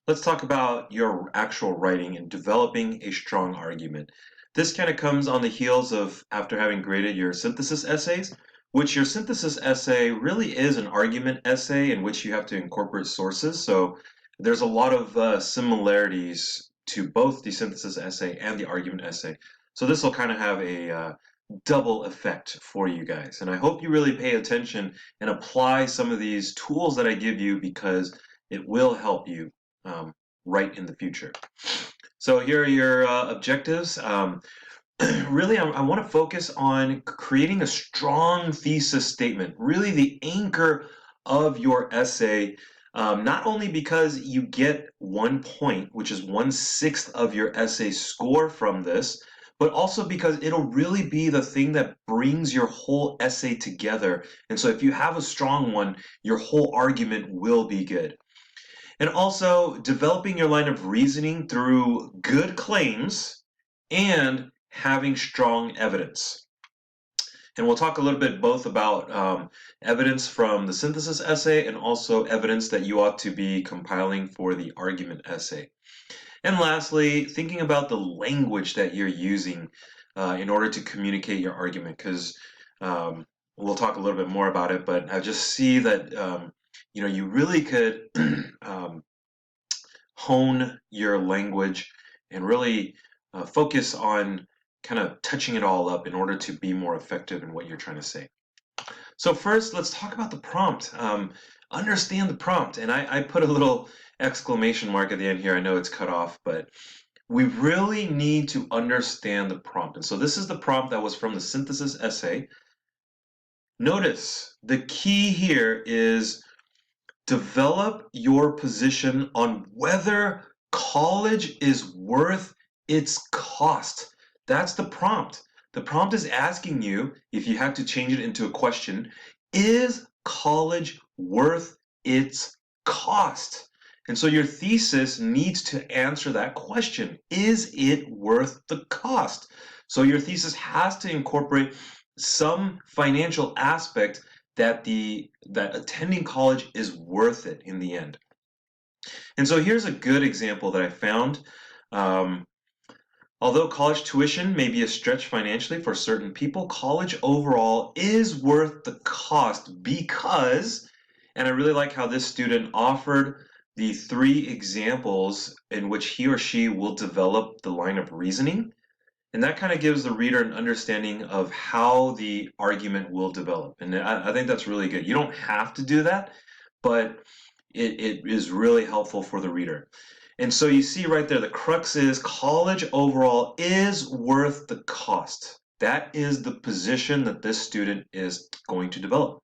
let's talk about your actual writing and developing a strong argument. This kind of comes on the heels of after having graded your synthesis essays, which your synthesis essay really is an argument essay in which you have to incorporate sources. So there's a lot of similarities to both the synthesis essay and the argument essay. So this will kind of have a double effect for you guys. And I hope you really pay attention and apply some of these tools that I give you because it will help you write in the future. So here are your objectives. Really, I want to focus on creating a strong thesis statement, really the anchor of your essay, not only because you get 1 point, which is 1/6 of your essay score from this, but also because it'll really be the thing that brings your whole essay together. And so if you have a strong one, your whole argument will be good. And also developing your line of reasoning through good claims and having strong evidence. And we'll talk a little bit both about evidence from the synthesis essay and also evidence that you ought to be compiling for the argument essay. And lastly, thinking about the language that you're using in order to communicate your argument, because we'll talk a little bit more about it, but I just see that you really could hone your language and really focus on kind of touching it all up in order to be more effective in what you're trying to say. So first, let's talk about the prompt. Understand the prompt. And I put a little exclamation mark at the end here. I know it's cut off, but we really need to understand the prompt. And so this is the prompt that was from the synthesis essay. Notice the key here is develop your position on whether college is worth its cost. That's the prompt. The prompt is asking you, if you had to change it into a question, is college worth its cost? And so your thesis needs to answer that question. Is it worth the cost? So your thesis has to incorporate some financial aspect that attending college is worth it in the end. And so here's a good example that I found. Although college tuition may be a stretch financially for certain people, college overall is worth the cost because, and I really like how this student offered the 3 examples in which he or she will develop the line of reasoning. And that kind of gives the reader an understanding of how the argument will develop. And I think that's really good. You don't have to do that, but it is really helpful for the reader. And so you see right there, the crux is college overall is worth the cost. That is the position that this student is going to develop.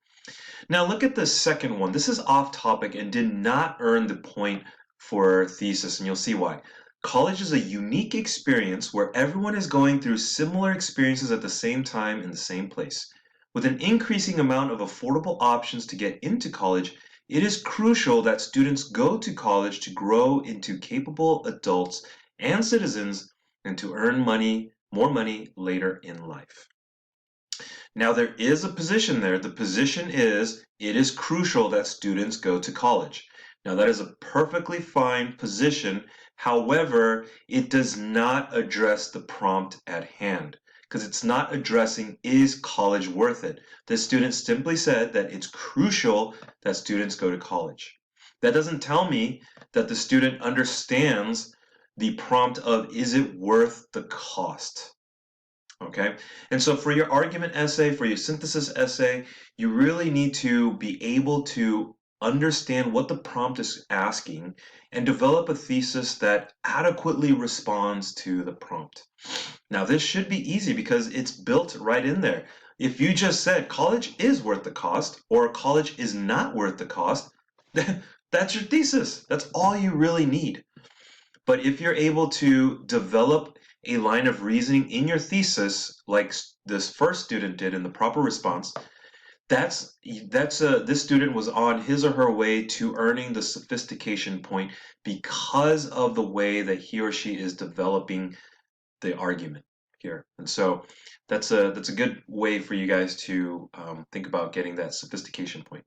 Now look at the second one. This is off topic and did not earn the point for thesis, and you'll see why. College is a unique experience where everyone is going through similar experiences at the same time in the same place. With an increasing amount of affordable options to get into college, it is crucial that students go to college to grow into capable adults and citizens and to earn more money later in life. Now there is a position there. The position is, it is crucial that students go to college. Now that is a perfectly fine position. However, it does not address the prompt at hand because it's not addressing, is college worth it? The student simply said that it's crucial that students go to college. That doesn't tell me that the student understands the prompt of, is it worth the cost? Okay, and so for your argument essay, for your synthesis essay, you really need to be able to understand what the prompt is asking and develop a thesis that adequately responds to the prompt. Now, this should be easy because it's built right in there. If you just said college is worth the cost or college is not worth the cost, that's your thesis. That's all you really need. But if you're able to develop a line of reasoning in your thesis, like this first student did in the proper response, this student was on his or her way to earning the sophistication point because of the way that he or she is developing the argument here. And so that's a good way for you guys to think about getting that sophistication point.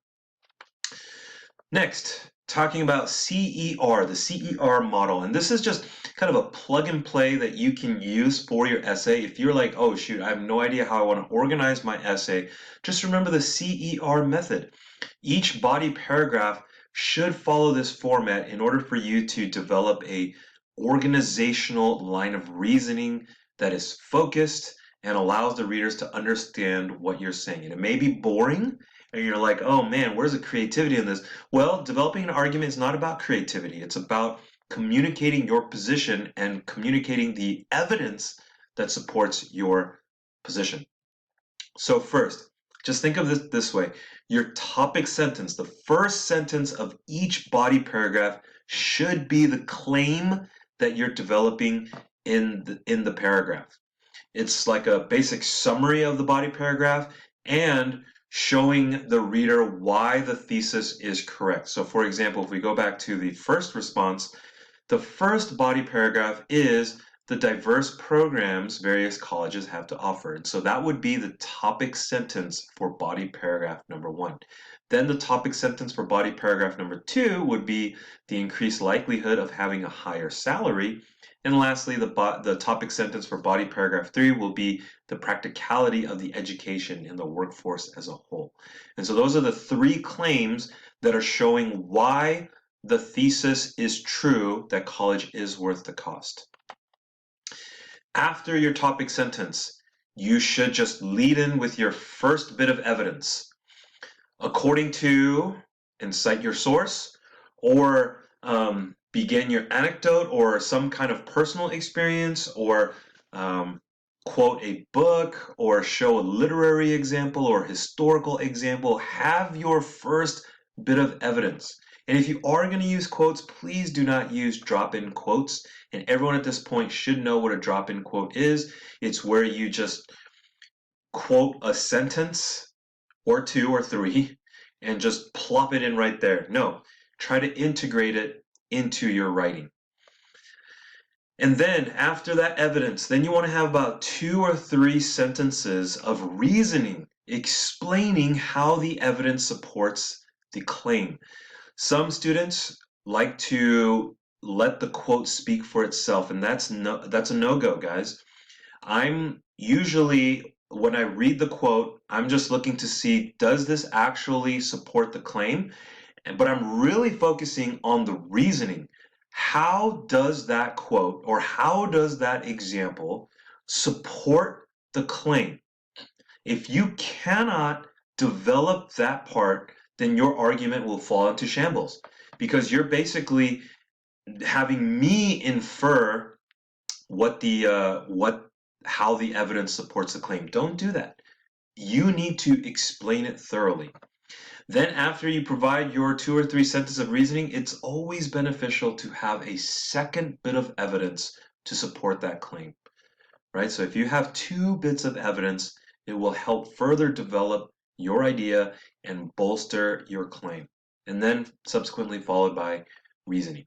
Next, talking about CER, the CER model. And this is just kind of a plug and play that you can use for your essay. If you're like, oh shoot, I have no idea how I want to organize my essay, just remember the CER method. Each body paragraph should follow this format in order for you to develop a organizational line of reasoning that is focused and allows the readers to understand what you're saying. And it may be boring, and you're like, oh man, where's the creativity in this? Well, developing an argument is not about creativity. It's about communicating your position and communicating the evidence that supports your position. So first, just think of this way. Your topic sentence, the first sentence of each body paragraph should be the claim that you're developing in the paragraph. It's like a basic summary of the body paragraph and showing the reader why the thesis is correct. So for example, if we go back to the first response, the first body paragraph is the diverse programs various colleges have to offer. And so that would be the topic sentence for body paragraph number 1. Then the topic sentence for body paragraph number 2 would be the increased likelihood of having a higher salary. And lastly, the topic sentence for body paragraph 3 will be the practicality of the education in the workforce as a whole. And so those are the 3 claims that are showing why the thesis is true that college is worth the cost. After your topic sentence, you should just lead in with your first bit of evidence. According to, and cite your source, or begin your anecdote or some kind of personal experience, or quote a book, or show a literary example or historical example. Have your first bit of evidence. And if you are going to use quotes, please do not use drop-in quotes. And everyone at this point should know what a drop-in quote is. It's where you just quote a sentence or 2 or 3 and just plop it in right there. No, try to integrate it into your writing. And then after that evidence, then you want to have about 2 or 3 sentences of reasoning, explaining how the evidence supports the claim. Some students like to let the quote speak for itself, and that's a no-go, guys. I'm usually, when I read the quote, I'm just looking to see, does this actually support the claim? But I'm really focusing on the reasoning. How does that quote, or how does that example support the claim? If you cannot develop that part, then your argument will fall into shambles, because you're basically having me infer how the evidence supports the claim. Don't do that. You need to explain it thoroughly. Then after you provide your 2 or 3 sentences of reasoning, it's always beneficial to have a second bit of evidence to support that claim, right? So if you have 2 bits of evidence, it will help further develop your idea and bolster your claim, and then subsequently followed by reasoning.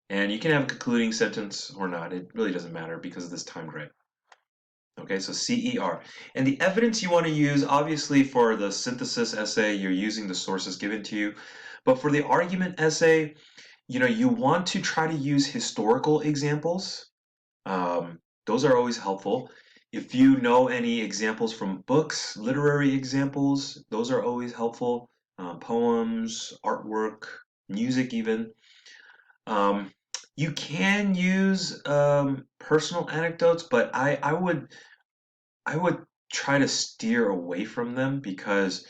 And you can have a concluding sentence or not. It really doesn't matter because of this timed right. Okay, so CER. And the evidence you want to use, obviously for the synthesis essay, you're using the sources given to you. But for the argument essay, you want to try to use historical examples. Those are always helpful. If you know any examples from books, literary examples, those are always helpful. Poems, artwork, music even. You can use personal anecdotes, but I would try to steer away from them, because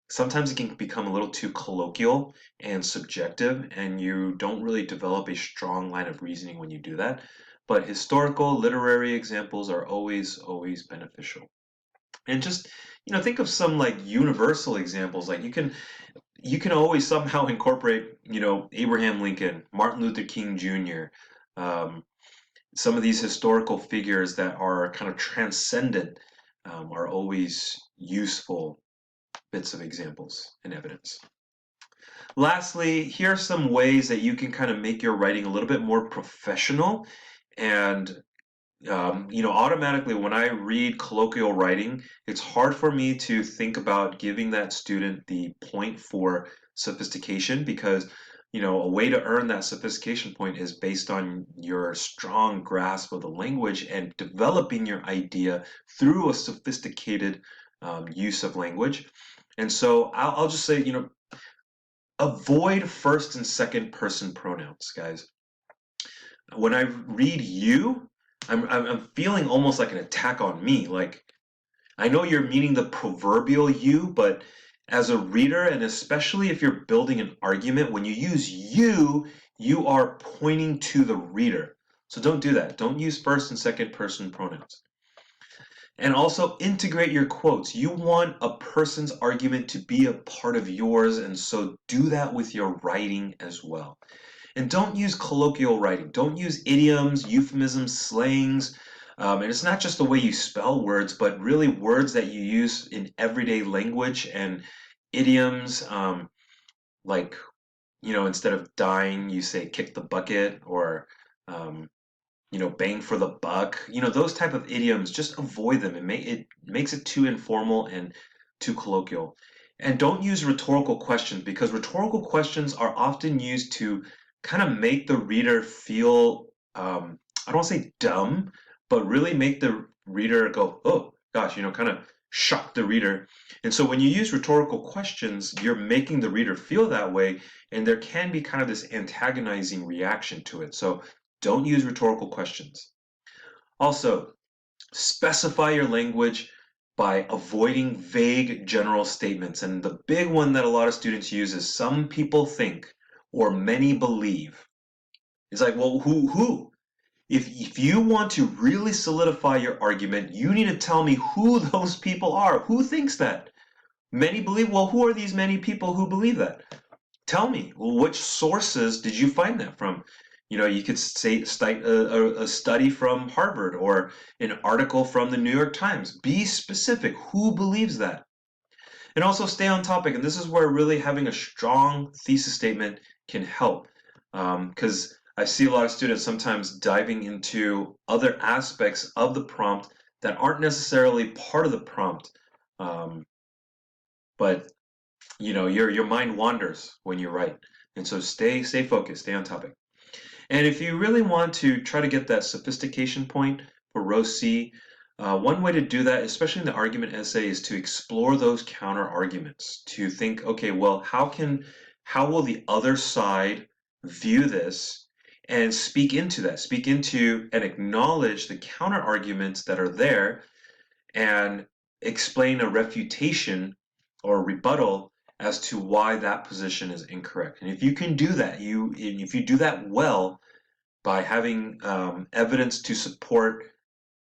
sometimes it can become a little too colloquial and subjective, and you don't really develop a strong line of reasoning when you do that. But historical, literary examples are always beneficial. And just think of some like universal examples. Like you can always somehow incorporate Abraham Lincoln, Martin Luther King Jr., some of these historical figures that are kind of transcendent, are always useful bits of examples and evidence. Lastly, here are some ways that you can kind of make your writing a little bit more professional. And automatically when I read colloquial writing, it's hard for me to think about giving that student the point for sophistication, because a way to earn that sophistication point is based on your strong grasp of the language and developing your idea through a sophisticated use of language. And so I'll just say, avoid first and second person pronouns, guys. When I read you, I'm feeling almost like an attack on me. Like, I know you're meaning the proverbial you, but as a reader, and especially if you're building an argument, when you use you, you are pointing to the reader. So don't do that. Don't use first and second person pronouns. And also integrate your quotes. You want a person's argument to be a part of yours, and so do that with your writing as well. And don't use colloquial writing. Don't use idioms, euphemisms, slangs. And it's not just the way you spell words, but really words that you use in everyday language and idioms. Like, instead of dying, you say kick the bucket, or, bang for the buck. Those type of idioms, just avoid them. It makes it too informal and too colloquial. And don't use rhetorical questions, because rhetorical questions are often used to kind of make the reader feel, I don't want to say dumb, but really make the reader go, oh gosh, kind of shock the reader. And so when you use rhetorical questions, you're making the reader feel that way, and there can be kind of this antagonizing reaction to it. So don't use rhetorical questions. Also, specify your language by avoiding vague general statements. And the big one that a lot of students use is some people think or many believe. It's like, well, who? If you want to really solidify your argument, you need to tell me who those people are. Who thinks that? Many believe. Well, who are these many people who believe that? Tell me, well, which sources did you find that from? You could cite a study from Harvard or an article from the New York Times. Be specific. Who believes that? And also stay on topic. And this is where really having a strong thesis statement can help. Because I see a lot of students sometimes diving into other aspects of the prompt that aren't necessarily part of the prompt. But your mind wanders when you write, and so stay focused, stay on topic. And if you really want to try to get that sophistication point for row C, one way to do that, especially in the argument essay, is to explore those counter arguments, to think, okay, well, how will the other side view this, and speak into and acknowledge the counter arguments that are there, and explain a refutation or a rebuttal as to why that position is incorrect. And if you can do that, if you do that well by having evidence to support,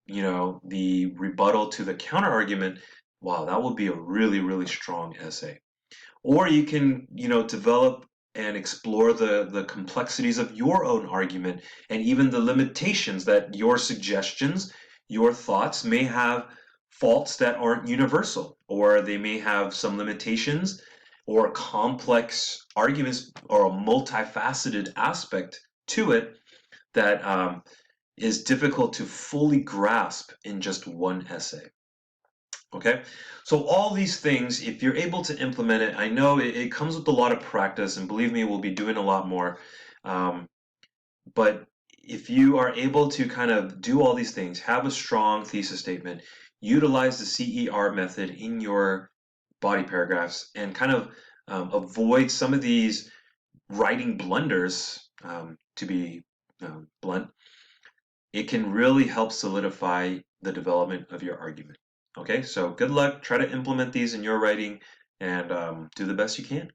the rebuttal to the counter argument, wow, that will be a really, really strong essay. Or you can, develop and explore the complexities of your own argument, and even the limitations that your suggestions, your thoughts may have faults that aren't universal, or they may have some limitations or complex arguments or a multifaceted aspect to it that is difficult to fully grasp in just one essay. Okay, so all these things, if you're able to implement it, I know it comes with a lot of practice, and believe me, we'll be doing a lot more. But if you are able to kind of do all these things, have a strong thesis statement, utilize the CER method in your body paragraphs, and kind of avoid some of these writing blunders, to be blunt, it can really help solidify the development of your argument. Okay, so good luck. Try to implement these in your writing, and do the best you can.